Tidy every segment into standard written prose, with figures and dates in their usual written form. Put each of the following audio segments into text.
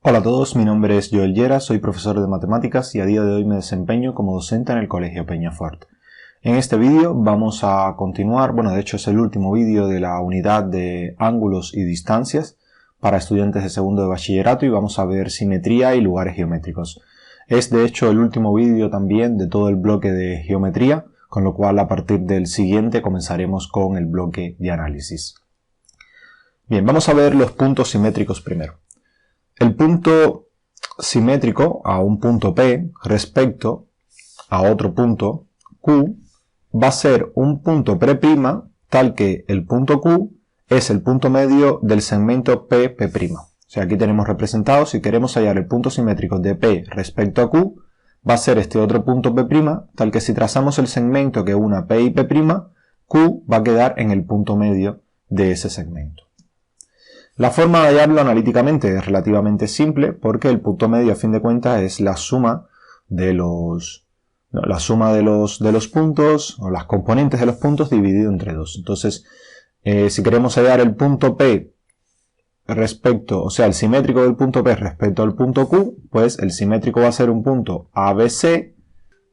Hola a todos, mi nombre es Joel Llera, soy profesor de matemáticas y a día de hoy me desempeño como docente en el Colegio Peñafort. En este vídeo vamos a continuar, de hecho es el último vídeo de la unidad de ángulos y distancias para estudiantes de segundo de bachillerato y vamos a ver simetría y lugares geométricos. Es de hecho el último vídeo también de todo el bloque de geometría, con lo cual a partir del siguiente comenzaremos con el bloque de análisis. Bien, vamos a ver los puntos simétricos primero. El punto simétrico a un punto P respecto a otro punto Q va a ser un punto P' tal que el punto Q es el punto medio del segmento PP'. O sea, aquí tenemos representado, si queremos hallar el punto simétrico de P respecto a Q, va a ser este otro punto P', tal que si trazamos el segmento que una P y P', Q va a quedar en el punto medio de ese segmento. La forma de hallarlo analíticamente es relativamente simple porque el punto medio a fin de cuentas es la suma de los puntos o las componentes de los puntos dividido entre 2. Entonces, si queremos hallar el punto P el simétrico del punto P respecto al punto Q, pues el simétrico va a ser un punto ABC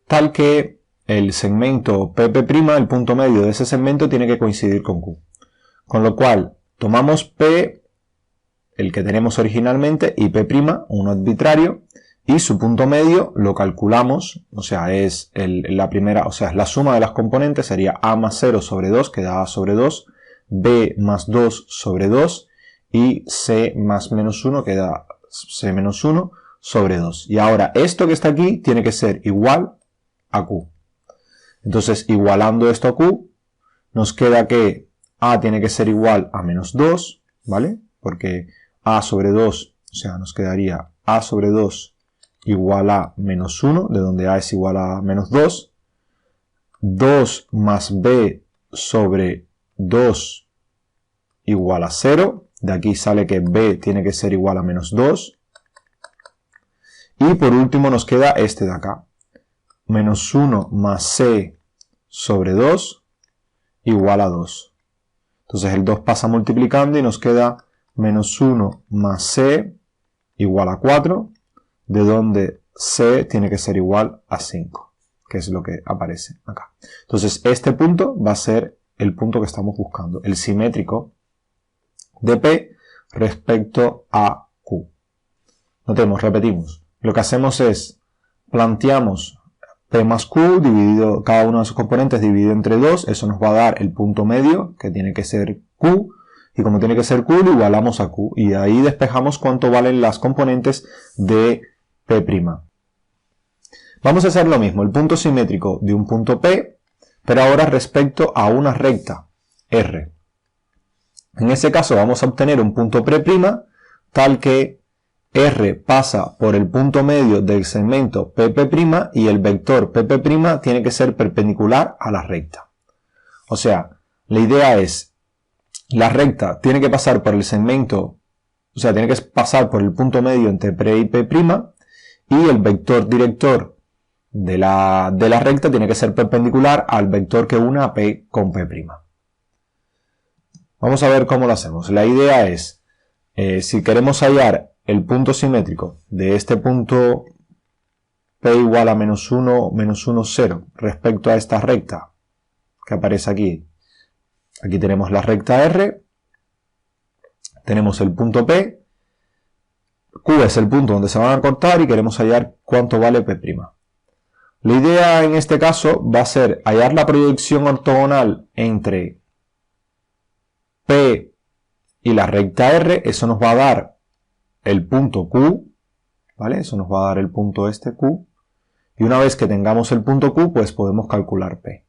tal que el segmento PP', el punto medio de ese segmento, tiene que coincidir con Q. Con lo cual, tomamos P, el que tenemos originalmente, y P', uno arbitrario, y su punto medio lo calculamos, o sea, es la suma de las componentes sería A más 0 sobre 2, que da A sobre 2, B más 2 sobre 2, y C más menos 1, que da C menos 1 sobre 2. Y ahora, esto que está aquí tiene que ser igual a Q. Entonces, igualando esto a Q, nos queda que A tiene que ser igual a menos 2, ¿vale? Porque A sobre 2, o sea, nos quedaría A sobre 2 igual a menos 1, de donde A es igual a menos 2. 2 más B sobre 2 igual a 0. De aquí sale que B tiene que ser igual a menos 2. Y por último nos queda este de acá. Menos 1 más C sobre 2 igual a 2. Entonces el 2 pasa multiplicando y nos queda menos 1 más C igual a 4, de donde C tiene que ser igual a 5, que es lo que aparece acá. Entonces este punto va a ser el punto que estamos buscando, el simétrico de P respecto a Q. Notemos, repetimos, lo que hacemos es, planteamos P más Q dividido, cada uno de sus componentes dividido entre 2, eso nos va a dar el punto medio, que tiene que ser Q, y como tiene que ser Q, lo igualamos a Q, y ahí despejamos cuánto valen las componentes de P'. Vamos a hacer lo mismo, el punto simétrico de un punto P, pero ahora respecto a una recta R. En ese caso vamos a obtener un punto P', tal que R pasa por el punto medio del segmento PP' y el vector PP' tiene que ser perpendicular a la recta. O sea, la idea es, la recta tiene que pasar por el segmento, o sea, tiene que pasar por el punto medio entre P y P', y el vector director de la recta tiene que ser perpendicular al vector que une a P con P'. Vamos a ver cómo lo hacemos. La idea es, si queremos hallar el punto simétrico de este punto P igual a menos 1, 0 respecto a esta recta que aparece aquí. Aquí tenemos la recta R, tenemos el punto P, Q es el punto donde se van a cortar y queremos hallar cuánto vale P'. La idea en este caso va a ser hallar la proyección ortogonal entre P y la recta R, eso nos va a dar el punto Q, ¿vale? Eso nos va a dar el punto este Q, y una vez que tengamos el punto Q, pues podemos calcular P',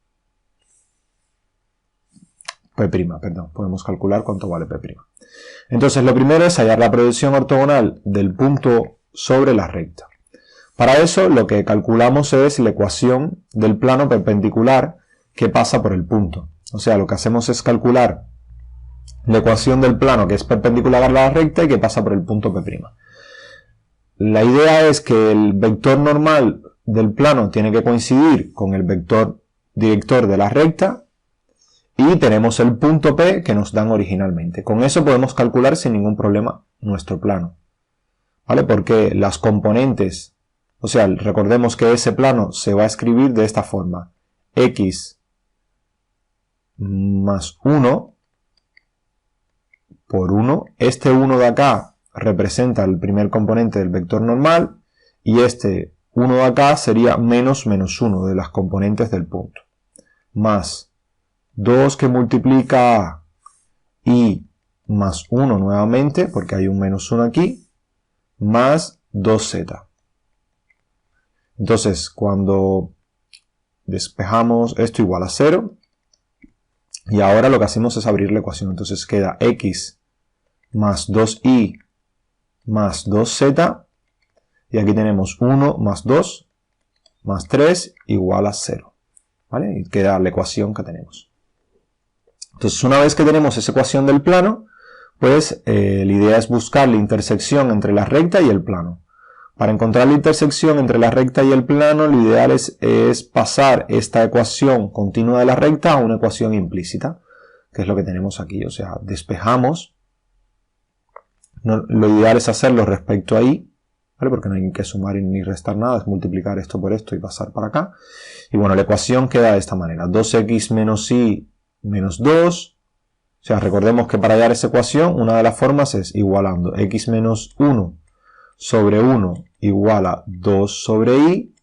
podemos calcular cuánto vale P'. Entonces lo primero es hallar la proyección ortogonal del punto sobre la recta. Para eso lo que calculamos es la ecuación del plano perpendicular que pasa por el punto. O sea, lo que hacemos es calcular la ecuación del plano que es perpendicular a la recta y que pasa por el punto P'. La idea es que el vector normal del plano tiene que coincidir con el vector director de la recta, y tenemos el punto P que nos dan originalmente. Con eso podemos calcular sin ningún problema nuestro plano. ¿vale? Porque las componentes, o sea, recordemos que ese plano se va a escribir de esta forma. X más 1 por 1. Este 1 de acá representa el primer componente del vector normal y este 1 de acá sería menos 1 de las componentes del punto. Más 2 que multiplica a y más 1 nuevamente, porque hay un menos 1 aquí, más 2z. Entonces, cuando despejamos esto igual a 0, y ahora lo que hacemos es abrir la ecuación. Entonces queda x más 2y más 2z, y aquí tenemos 1 más 2 más 3 igual a 0. ¿Vale? Y queda la ecuación que tenemos. Entonces, una vez que tenemos esa ecuación del plano, pues la idea es buscar la intersección entre la recta y el plano. Para encontrar la intersección entre la recta y el plano, lo ideal es pasar esta ecuación continua de la recta a una ecuación implícita, que es lo que tenemos aquí. O sea, despejamos. Lo ideal es hacerlo respecto a y, ¿vale? Porque no hay que sumar ni restar nada, es multiplicar esto por esto y pasar para acá. Y bueno, la ecuación queda de esta manera. 2x menos y menos 2. O sea, recordemos que para hallar esa ecuación, una de las formas es igualando x menos 1 sobre 1 igual a 2 sobre y.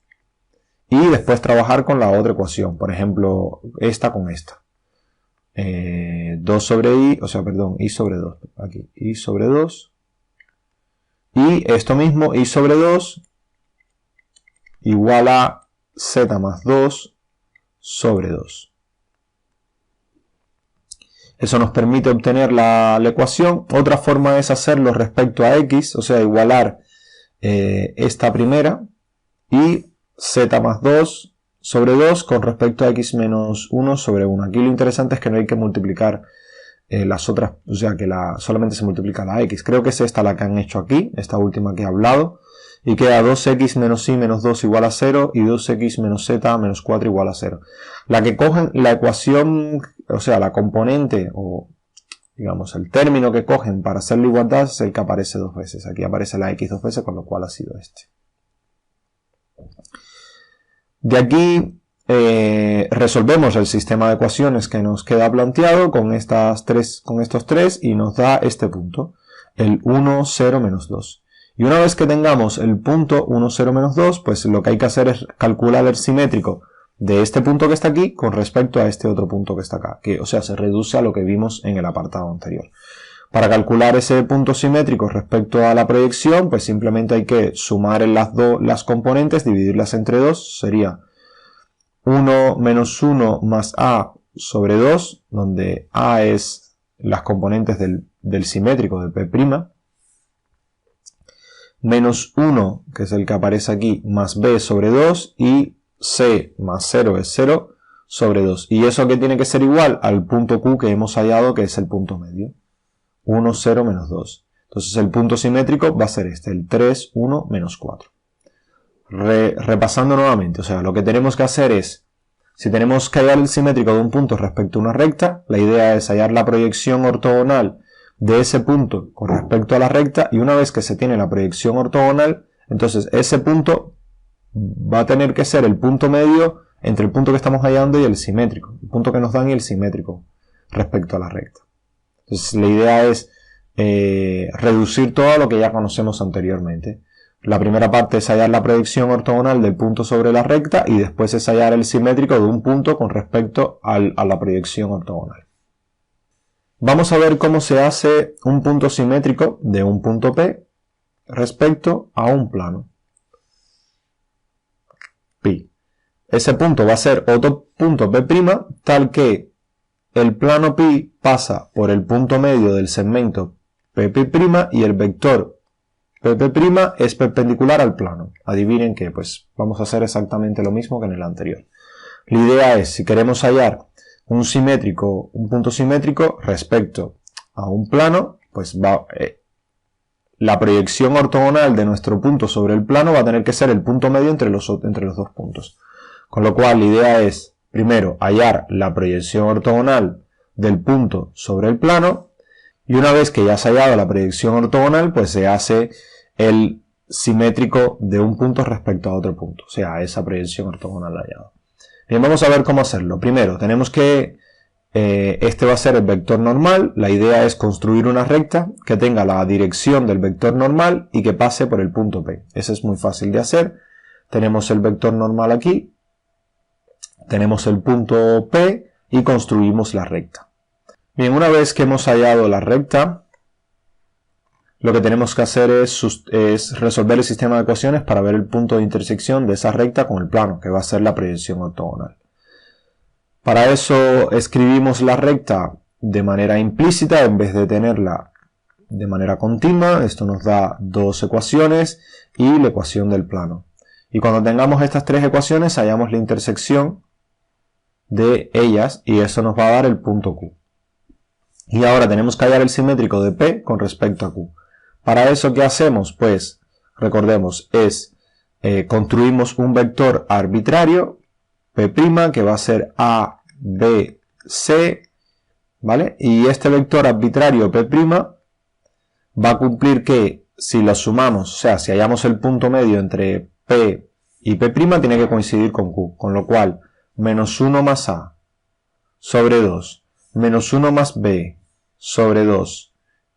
Y después trabajar con la otra ecuación. Por ejemplo, esta con esta. 2 sobre y, o sea, perdón, y sobre 2. Aquí, y sobre 2. Y esto mismo, y sobre 2 igual a z más 2 sobre 2. Eso nos permite obtener la ecuación. Otra forma es hacerlo respecto a x, o sea, igualar esta primera y z más 2 sobre 2 con respecto a x menos 1 sobre 1. Aquí lo interesante es que no hay que multiplicar las otras, o sea, que solamente se multiplica la x. Creo que es esta la que han hecho aquí, esta última que he hablado. Y queda 2x menos y menos 2 igual a 0 y 2x menos z menos 4 igual a 0. La que cogen la ecuación, o sea, la componente o digamos el término que cogen para hacer la igualdad es el que aparece dos veces. Aquí aparece la x dos veces, con lo cual ha sido este. De aquí resolvemos el sistema de ecuaciones que nos queda planteado con estos tres y nos da este punto, el 1, 0, menos 2. Y una vez que tengamos el punto 1, 0, menos 2, pues lo que hay que hacer es calcular el simétrico de este punto que está aquí con respecto a este otro punto que está acá, que, o sea, se reduce a lo que vimos en el apartado anterior. Para calcular ese punto simétrico respecto a la proyección, pues simplemente hay que sumar en las componentes, dividirlas entre 2, sería 1 menos 1 más a sobre 2, donde a es las componentes del simétrico de P', menos 1, que es el que aparece aquí, más b sobre 2, y c más 0 es 0 sobre 2. Y eso que tiene que ser igual al punto Q que hemos hallado, que es el punto medio. 1, 0, menos 2. Entonces el punto simétrico va a ser este, el 3, 1, menos 4. Repasando nuevamente, o sea, lo que tenemos que hacer es, si tenemos que hallar el simétrico de un punto respecto a una recta, la idea es hallar la proyección ortogonal de ese punto con respecto a la recta, y una vez que se tiene la proyección ortogonal, entonces ese punto va a tener que ser el punto medio entre el punto que estamos hallando y el simétrico, el punto que nos dan y el simétrico respecto a la recta. Entonces la idea es reducir todo lo que ya conocemos anteriormente. La primera parte es hallar la proyección ortogonal del punto sobre la recta y después es hallar el simétrico de un punto con respecto a la proyección ortogonal. Vamos a ver cómo se hace un punto simétrico de un punto P respecto a un plano Pi. Ese punto va a ser otro punto P', tal que el plano Pi pasa por el punto medio del segmento P' y el vector P' es perpendicular al plano. Adivinen qué, pues vamos a hacer exactamente lo mismo que en el anterior. La idea es, si queremos hallar un punto simétrico respecto a un plano, pues la proyección ortogonal de nuestro punto sobre el plano va a tener que ser el punto medio entre los dos puntos. Con lo cual la idea es, primero, hallar la proyección ortogonal del punto sobre el plano, y una vez que ya se ha hallado la proyección ortogonal, pues se hace el simétrico de un punto respecto a otro punto, o sea, esa proyección ortogonal hallada. Bien, vamos a ver cómo hacerlo. Primero, tenemos que, este va a ser el vector normal. La idea es construir una recta que tenga la dirección del vector normal y que pase por el punto P. Eso es muy fácil de hacer. Tenemos el vector normal aquí, tenemos el punto P y construimos la recta. Bien, una vez que hemos hallado la recta, lo que tenemos que hacer es resolver el sistema de ecuaciones para ver el punto de intersección de esa recta con el plano, que va a ser la proyección ortogonal. Para eso escribimos la recta de manera implícita en vez de tenerla de manera continua. Esto nos da dos ecuaciones y la ecuación del plano. Y cuando tengamos estas tres ecuaciones, hallamos la intersección de ellas y eso nos va a dar el punto Q. Y ahora tenemos que hallar el simétrico de P con respecto a Q. Para eso, ¿qué hacemos? Pues, recordemos, construimos un vector arbitrario, P', que va a ser A, B, C, ¿vale? Y este vector arbitrario P' va a cumplir que si lo sumamos, o sea, si hallamos el punto medio entre P y P', tiene que coincidir con Q, con lo cual, menos 1 más A sobre 2, menos 1 más B sobre 2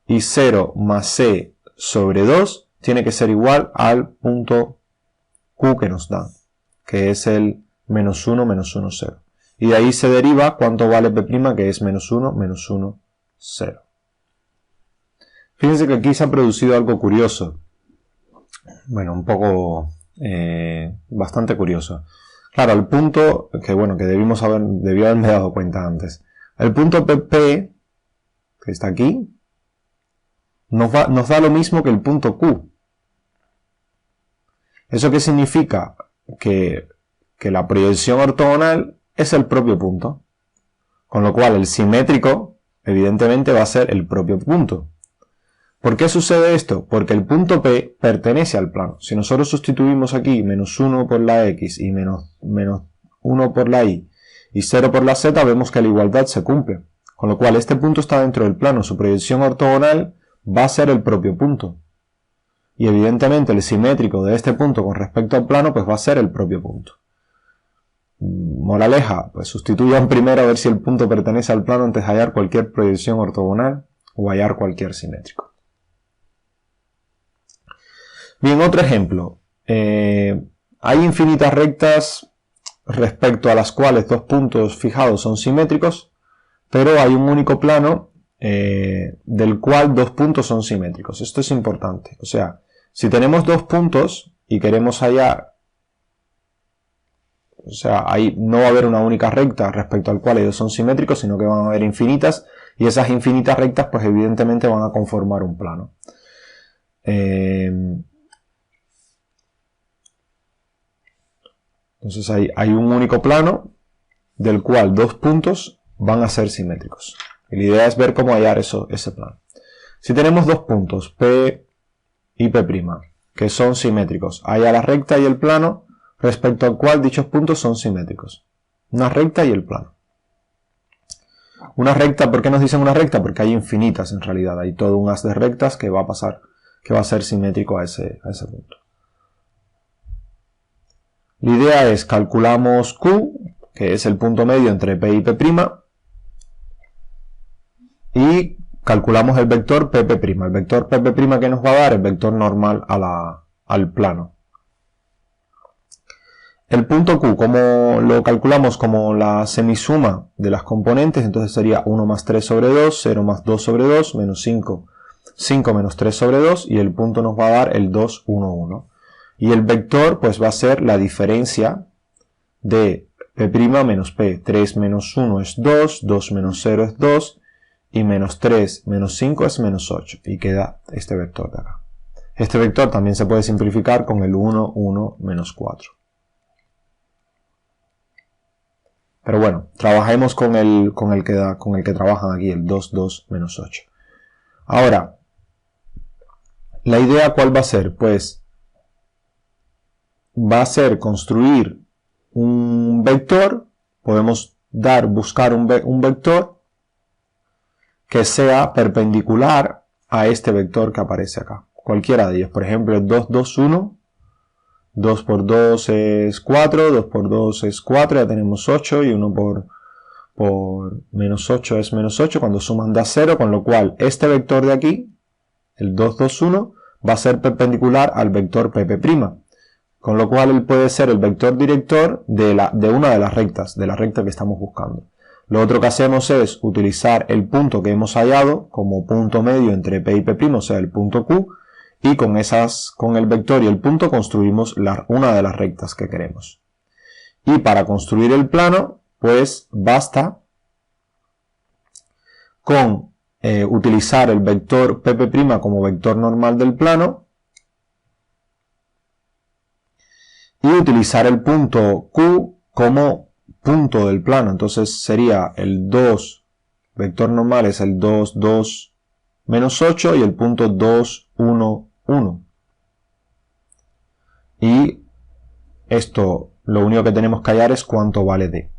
y 0 más C sobre 2 tiene que ser igual al punto Q que nos dan, que es el menos 1, menos 1, 0. Y de ahí se deriva cuánto vale P', que es menos 1, menos 1, 0. Fíjense que aquí se ha producido algo curioso. Bueno, un poco bastante curioso. Claro, el punto que debió haberme dado cuenta antes. El punto PP, que está aquí, nos da lo mismo que el punto Q. ¿Eso qué significa? Que la proyección ortogonal es el propio punto. Con lo cual el simétrico, evidentemente, va a ser el propio punto. ¿Por qué sucede esto? Porque el punto P pertenece al plano. Si nosotros sustituimos aquí menos 1 por la X y menos 1 por la Y y 0 por la Z, vemos que la igualdad se cumple. Con lo cual este punto está dentro del plano. Su proyección ortogonal va a ser el propio punto. Y evidentemente el simétrico de este punto con respecto al plano pues va a ser el propio punto. Moraleja, pues sustituyan primero a ver si el punto pertenece al plano antes de hallar cualquier proyección ortogonal o hallar cualquier simétrico. Bien, otro ejemplo. Hay infinitas rectas respecto a las cuales dos puntos fijados son simétricos, pero hay un único plano del cual dos puntos son simétricos. Esto es importante. O sea, si tenemos dos puntos y queremos hallar, o sea, ahí no va a haber una única recta respecto al cual ellos son simétricos, sino que van a haber infinitas, y esas infinitas rectas pues evidentemente van a conformar un plano. Entonces hay un único plano del cual dos puntos van a ser simétricos. Y la idea es ver cómo hallar ese plano. Si tenemos dos puntos, P y P', que son simétricos, halla la recta y el plano respecto al cual dichos puntos son simétricos. Una recta y el plano. Una recta, ¿por qué nos dicen una recta? Porque hay infinitas en realidad. Hay todo un haz de rectas que va a ser simétrico a ese punto. La idea es calculamos Q, que es el punto medio entre P y P', y calculamos el vector P'. El vector P', que nos va a dar el vector normal al plano. El punto Q, como lo calculamos como la semisuma de las componentes, entonces sería 1 más 3 sobre 2, 0 más 2 sobre 2, menos 5, 5 menos 3 sobre 2, y el punto nos va a dar el 2, 1, 1. Y el vector pues va a ser la diferencia de P' menos P. 3 menos 1 es 2, 2 menos 0 es 2, y menos 3 menos 5 es menos 8. Y queda este vector de acá. Este vector también se puede simplificar con el 1, 1, menos 4. Pero bueno, trabajemos con el que trabajan aquí, el 2, 2, menos 8. Ahora, la idea ¿cuál va a ser? Pues va a ser construir un vector, podemos buscar un vector que sea perpendicular a este vector que aparece acá. cualquiera de ellos. Por ejemplo, el 2, 2, 1. 2 por 2 es 4, 2 por 2 es 4, ya tenemos 8 y 1 por menos 8 es menos 8, cuando suman da 0, con lo cual este vector de aquí, el 2, 2, 1, va a ser perpendicular al vector PP', con lo cual él puede ser el vector director de una de las rectas, de la recta que estamos buscando. Lo otro que hacemos es utilizar el punto que hemos hallado como punto medio entre P y P', o sea el punto Q, y con el vector y el punto construimos una de las rectas que queremos. Y para construir el plano, pues basta con utilizar el vector P' como vector normal del plano y utilizar el punto Q como punto del plano. Entonces sería el 2, vector normal es el 2, 2, menos 8 y el punto 2, 1, 1. Y esto lo único que tenemos que hallar es cuánto vale D.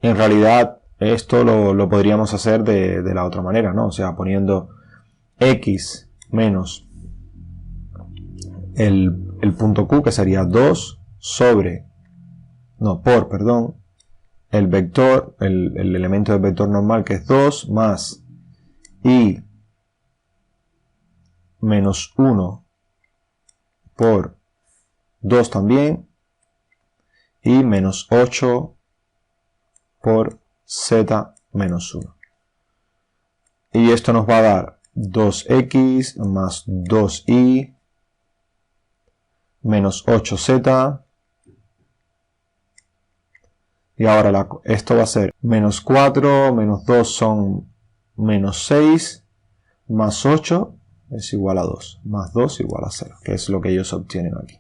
En realidad esto lo podríamos hacer de la otra manera, ¿no? O sea, poniendo x menos el punto Q, que sería 2 por el vector, el elemento del vector normal, que es 2, más y menos 1 por 2 también, y menos 8 por z menos 1. Y esto nos va a dar 2x más 2y menos 8z. Y ahora esto va a ser menos 4, menos 2 son menos 6, más 8 es igual a 2, más 2 igual a 0, que es lo que ellos obtienen aquí.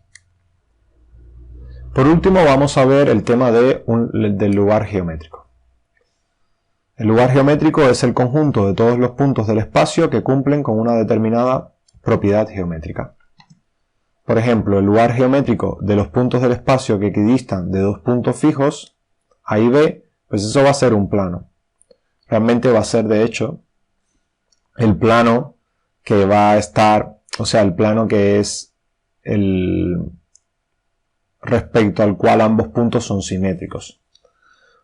Por último vamos a ver el tema del lugar geométrico. El lugar geométrico es el conjunto de todos los puntos del espacio que cumplen con una determinada propiedad geométrica. Por ejemplo, el lugar geométrico de los puntos del espacio que equidistan de dos puntos fijos, A y B, pues eso va a ser un plano. Realmente va a ser, de hecho, el plano que va a estar, o sea, el plano que es el respecto al cual ambos puntos son simétricos.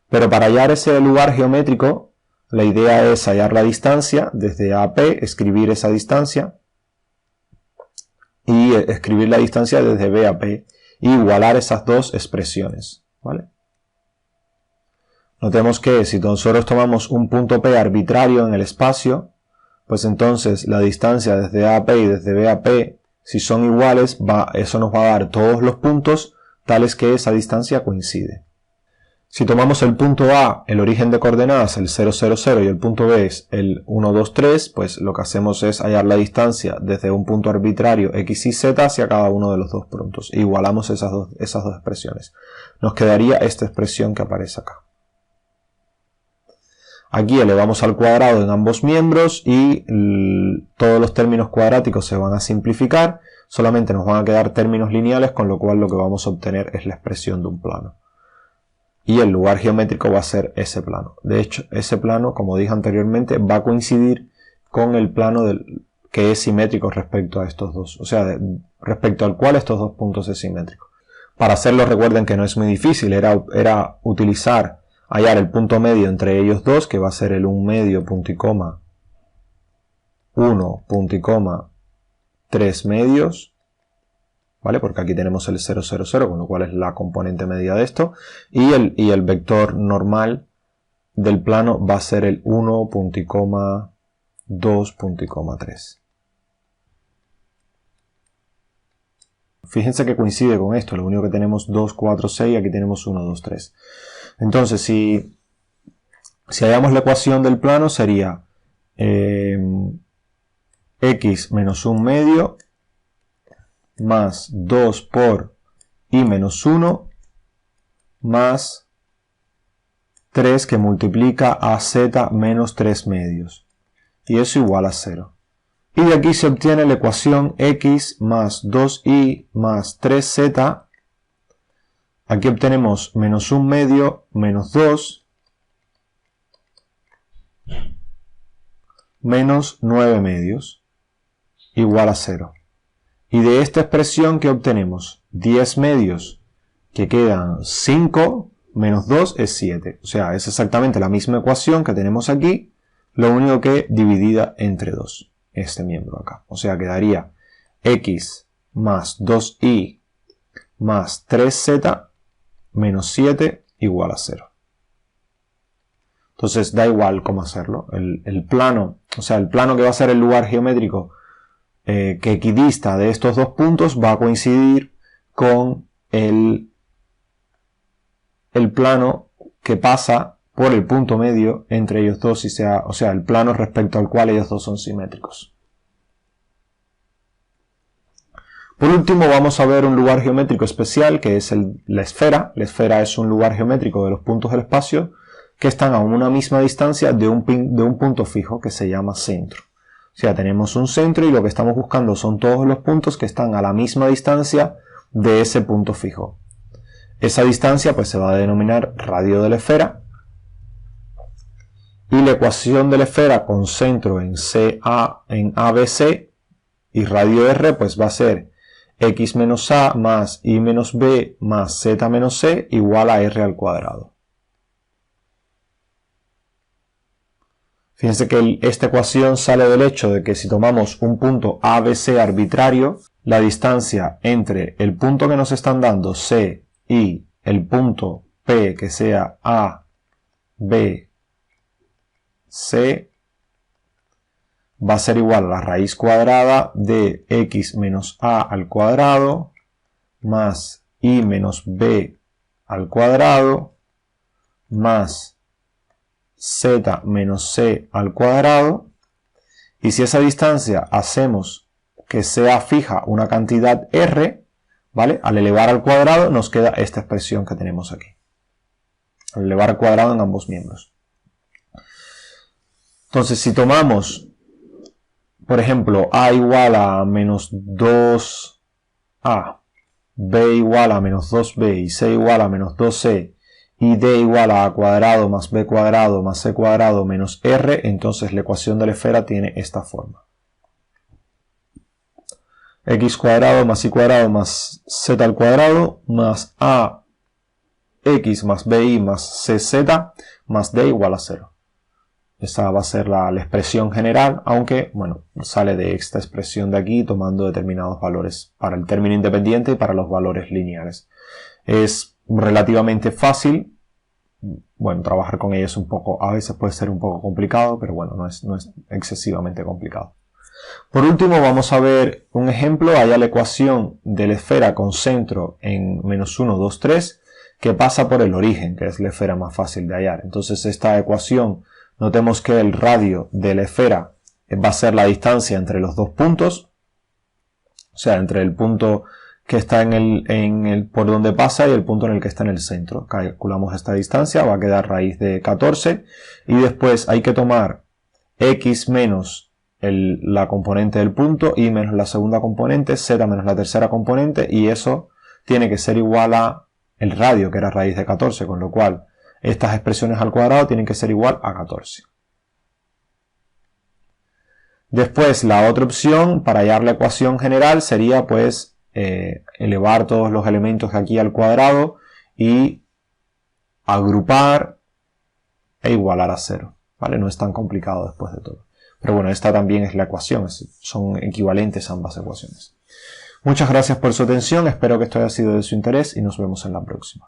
Pero para hallar ese lugar geométrico, la idea es hallar la distancia desde A a P, escribir esa distancia, y escribir la distancia desde B a P, y igualar esas dos expresiones, ¿vale? Notemos que si nosotros tomamos un punto P arbitrario en el espacio, pues entonces la distancia desde A a P y desde B a P, si son iguales, eso nos va a dar todos los puntos tales que esa distancia coincide. Si tomamos el punto A, el origen de coordenadas, el 0, 0, 0, y el punto B es el 1, 2, 3, pues lo que hacemos es hallar la distancia desde un punto arbitrario x y z hacia cada uno de los dos puntos. E igualamos esas dos expresiones. Nos quedaría esta expresión que aparece acá. Aquí elevamos al cuadrado en ambos miembros y todos los términos cuadráticos se van a simplificar. Solamente nos van a quedar términos lineales, con lo cual lo que vamos a obtener es la expresión de un plano. Y el lugar geométrico va a ser ese plano. De hecho, ese plano, como dije anteriormente, va a coincidir con el plano que es simétrico respecto a estos dos. O sea, respecto al cual estos dos puntos es simétrico. Para hacerlo, recuerden que no es muy difícil. Era hallar el punto medio entre ellos dos, que va a ser el 1 medio, punto y coma, 1, punto y coma, 3 medios. ¿Vale? Porque aquí tenemos el 0, 0, 0, con lo cual es la componente media de esto. Y el vector normal del plano va a ser el 1, punto y coma, 2, punto y coma, 3. Fíjense que coincide con esto. Lo único que tenemos 2, 4, 6, aquí tenemos 1, 2, 3. Entonces, si hallamos la ecuación del plano, sería x menos 1 medio más 2 por y menos 1 más 3 que multiplica a z menos 3 medios. Y eso igual a 0. Y de aquí se obtiene la ecuación x más 2y más 3z Aquí obtenemos menos 1 medio menos 2 menos 9 medios igual a 0. Y de esta expresión, ¿qué obtenemos? 10 medios, que quedan 5 menos 2 es 7. O sea, es exactamente la misma ecuación que tenemos aquí, lo único que dividida entre 2, este miembro acá. O sea, quedaría x más 2y más 3z menos 7 igual a 0. Entonces da igual cómo hacerlo. El plano, o sea, el plano que va a ser el lugar geométrico que equidista de estos dos puntos va a coincidir con el plano que pasa por el punto medio entre ellos dos, o sea, el plano respecto al cual ellos dos son simétricos. Por último, vamos a ver un lugar geométrico especial, que es la esfera. La esfera es un lugar geométrico de los puntos del espacio que están a una misma distancia de un punto fijo que se llama centro. O sea, tenemos un centro y lo que estamos buscando son todos los puntos que están a la misma distancia de ese punto fijo. Esa distancia pues se va a denominar radio de la esfera. Y la ecuación de la esfera con centro en ABC y radio R pues va a ser x menos a más y menos b más z menos c igual a r al cuadrado. Fíjense que esta ecuación sale del hecho de que si tomamos un punto ABC arbitrario, la distancia entre el punto que nos están dando C y el punto P que sea A, B, C, va a ser igual a la raíz cuadrada de x menos a al cuadrado más y menos b al cuadrado más z menos c al cuadrado. Y si esa distancia hacemos que sea fija una cantidad r, ¿vale? Al elevar al cuadrado nos queda esta expresión que tenemos aquí. Al elevar al cuadrado en ambos miembros. Entonces, si tomamos, por ejemplo, a igual a menos 2a, b igual a menos 2b y c igual a menos 2c, y d igual a cuadrado más b cuadrado más c cuadrado menos r, entonces la ecuación de la esfera tiene esta forma. X cuadrado más y cuadrado más z al cuadrado más a x más bi más cz más d igual a 0. Esa va a ser la expresión general, aunque, bueno, sale de esta expresión de aquí tomando determinados valores para el término independiente y para los valores lineales. Es relativamente fácil. Bueno, trabajar con ella es a veces puede ser un poco complicado, pero bueno, no es excesivamente complicado. Por último, vamos a ver un ejemplo. Allá la ecuación de la esfera con centro en menos 1, 2, 3, que pasa por el origen, que es la esfera más fácil de hallar. Entonces, esta ecuación, notemos que el radio de la esfera va a ser la distancia entre los dos puntos, o sea, entre el punto que está por donde pasa y el punto en el que está en el centro. Calculamos esta distancia, va a quedar raíz de 14 y después hay que tomar x menos la componente del punto, y menos la segunda componente, z menos la tercera componente, y eso tiene que ser igual a el radio, que era raíz de 14, con lo cual estas expresiones al cuadrado tienen que ser igual a 14. Después, la otra opción para hallar la ecuación general sería pues elevar todos los elementos aquí al cuadrado y agrupar e igualar a 0. ¿Vale? No es tan complicado después de todo. Pero bueno, esta también es la ecuación, son equivalentes ambas ecuaciones. Muchas gracias por su atención, espero que esto haya sido de su interés y nos vemos en la próxima.